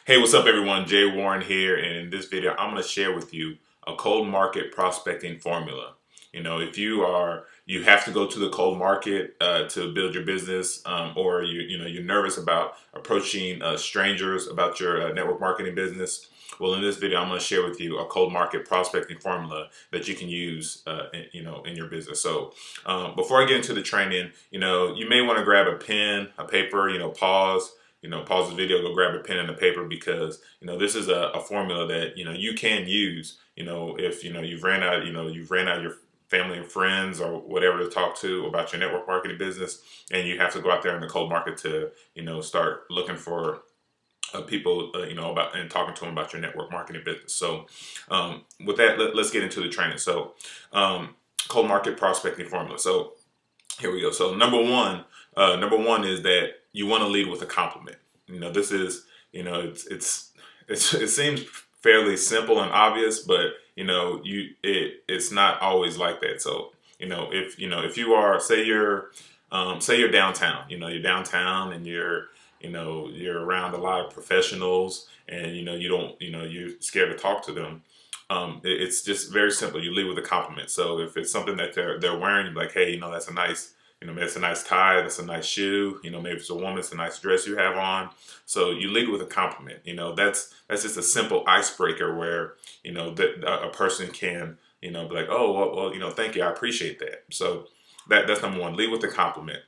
Hey, what's up, everyone? Jay Warren here, and in this video, I'm going to share with you a cold market prospecting formula. If you have to go to the cold market to build your business, or you're nervous about approaching strangers about your network marketing business. Well, in this video, I'm going to share with you a cold market prospecting formula that you can use, in your business. So, before I get into the training, you may want to grab a pen, a paper, pause the video, go grab a pen and a paper because, this is a formula that, you can use, if, you've ran out your family and friends or whatever to talk to about your network marketing business, and you have to go out there in the cold market to, start looking for people, about and talking to them about your network marketing business. So, with that, let's get into the training. So, cold market prospecting formula. So, here we go. So number one is that you want to lead with a compliment. This is, it seems fairly simple and obvious, but it's not always like that. So, if you are, say you're downtown, you're downtown and you're around a lot of professionals and, you don't, you're scared to talk to them. It's just very simple. You lead with a compliment. So if it's something that they're wearing, you're like, hey, that's a nice, that's a nice tie, that's a nice shoe. Maybe if it's a woman, it's a nice dress you have on. So you lead with a compliment. That's just a simple icebreaker where that a person can be like, oh well, thank you, I appreciate that. So that's number one. Lead with a compliment.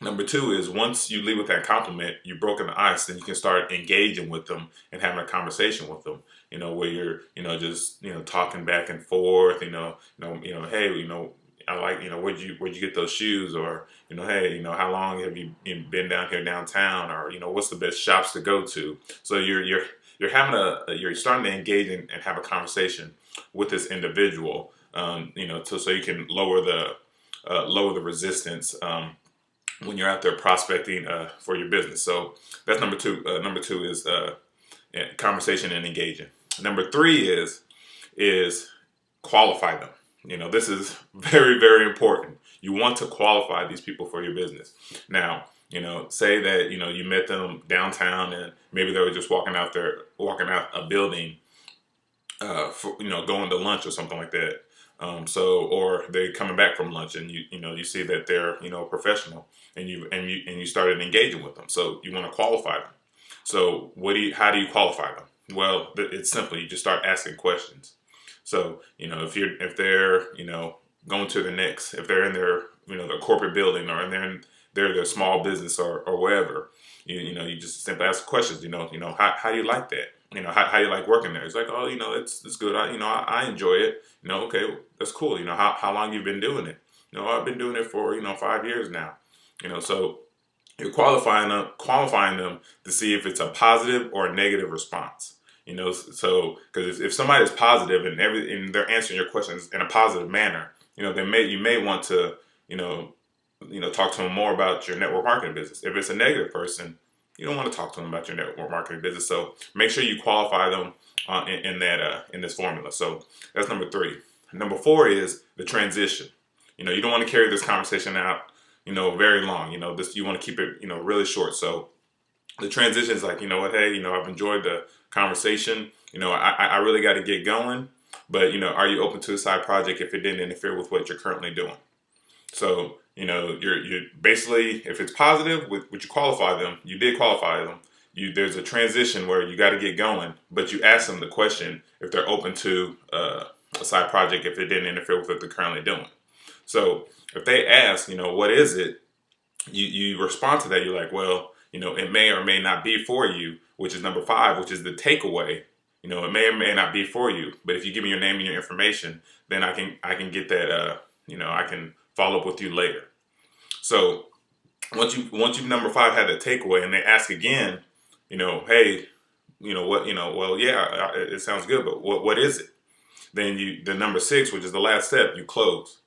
Number two is once you leave with that compliment, you've broken the ice, then you can start engaging with them and having a conversation with them. Where you're, just talking back and forth. Hey, I like, where'd you get those shoes, or hey, how long have you been down here downtown, or what's the best shops to go to? So you're starting to engage and have a conversation with this individual, so you can lower the resistance. When you're out there prospecting for your business. So that's number two. Number two is conversation and engaging. Number three is qualify them. This is very, very important. You want to qualify these people for your business. Now, say that, you met them downtown and maybe they were just walking out a building, going to lunch or something like that. Or they're coming back from lunch and you see that they're, a professional and you started engaging with them. So you want to qualify them. So how do you qualify them? Well, it's simple. You just start asking questions. So, if they're, going to if they're in their, their corporate building, or in their small business or wherever, you just simply ask questions, how do you like that? How you like working there? It's like, oh, it's good. I enjoy it. Okay, that's cool. How long you've been doing it? I've been doing it for, 5 years now. So you're qualifying them to see if it's a positive or a negative response. So because if somebody's positive and they're answering your questions in a positive manner, you may want to, talk to them more about your network marketing business. If it's a negative person, you don't want to talk to them about your network marketing business. So make sure you qualify them in this formula. So that's number three. Number four is the transition. You don't want to carry this conversation out, very long. You want to keep it, really short. So the transition is like, what, hey, I've enjoyed the conversation. I really got to get going. But, are you open to a side project if it didn't interfere with what you're currently doing? So, you're basically, if it's positive, would you qualify them? You did qualify them. There's a transition where you got to get going, but you ask them the question if they're open to a side project if it didn't interfere with what they're currently doing. So if they ask, what is it? You respond to that. You're like, well, it may or may not be for you, which is number five, which is the takeaway. It may or may not be for you, but if you give me your name and your information, then I can get that. I can follow up with you later. So once you number five had the takeaway, and they ask again, hey, what, well, yeah, it sounds good, but what is it? Then the number six, which is the last step, you close.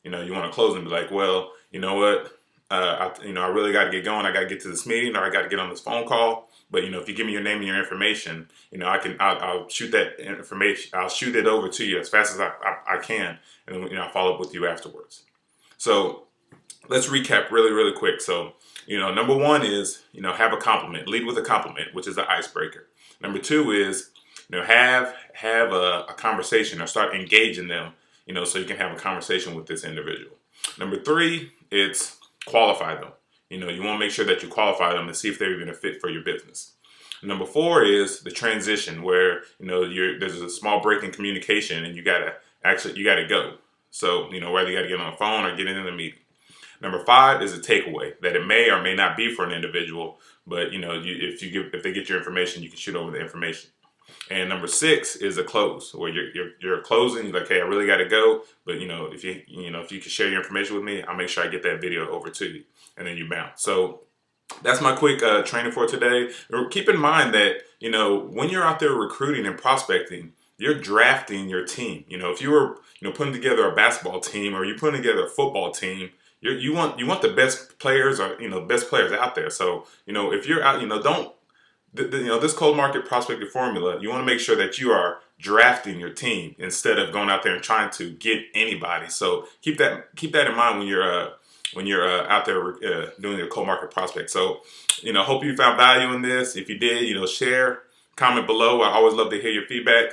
You want to close and be like, well, you know what? I really got to get going. I got to get to this meeting, or I got to get on this phone call. But if you give me your name and your information, I'll shoot that information. I'll shoot it over to you as fast as I can, and then I'll follow up with you afterwards. So let's recap really quick. So, number one is, have a compliment. Lead with a compliment, which is the icebreaker. Number two is, have a conversation or start engaging them, so you can have a conversation with this individual. Number three, it's qualify them. You want to make sure that you qualify them to see if they're even a fit for your business. Number four is the transition where, there's a small break in communication and you gotta go. So, whether you gotta get on the phone or get in the meeting. Number five is a takeaway that it may or may not be for an individual, but if they get your information, you can shoot over the information. And number six is a close, where you're closing. You're like, hey, I really got to go, but if you can share your information with me, I'll make sure I get that video over to you, and then you bounce. So that's my quick training for today. Keep in mind that when you're out there recruiting and prospecting, you're drafting your team. If you were putting together a basketball team or you're putting together a football team, you want the best players or best players out there. So if you're out, don't this cold market prospecting formula, you want to make sure that you are drafting your team instead of going out there and trying to get anybody. So keep that in mind when you're out there doing your cold market prospect. So hope you found value in this. If you did, share, comment below. I always love to hear your feedback.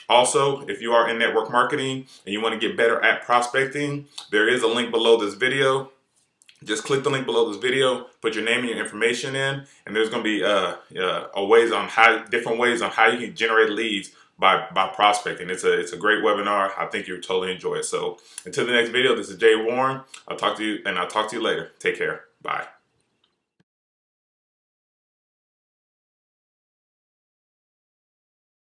Also, if you are in network marketing and you want to get better at prospecting, there is a link below this video. Just click the link below this video, put your name and your information in, and there's going to be different ways on how you can generate leads by prospecting. It's a great webinar. I think you'll totally enjoy it. So until the next video, this is Jay Warren. I'll talk to you later. Take care. Bye.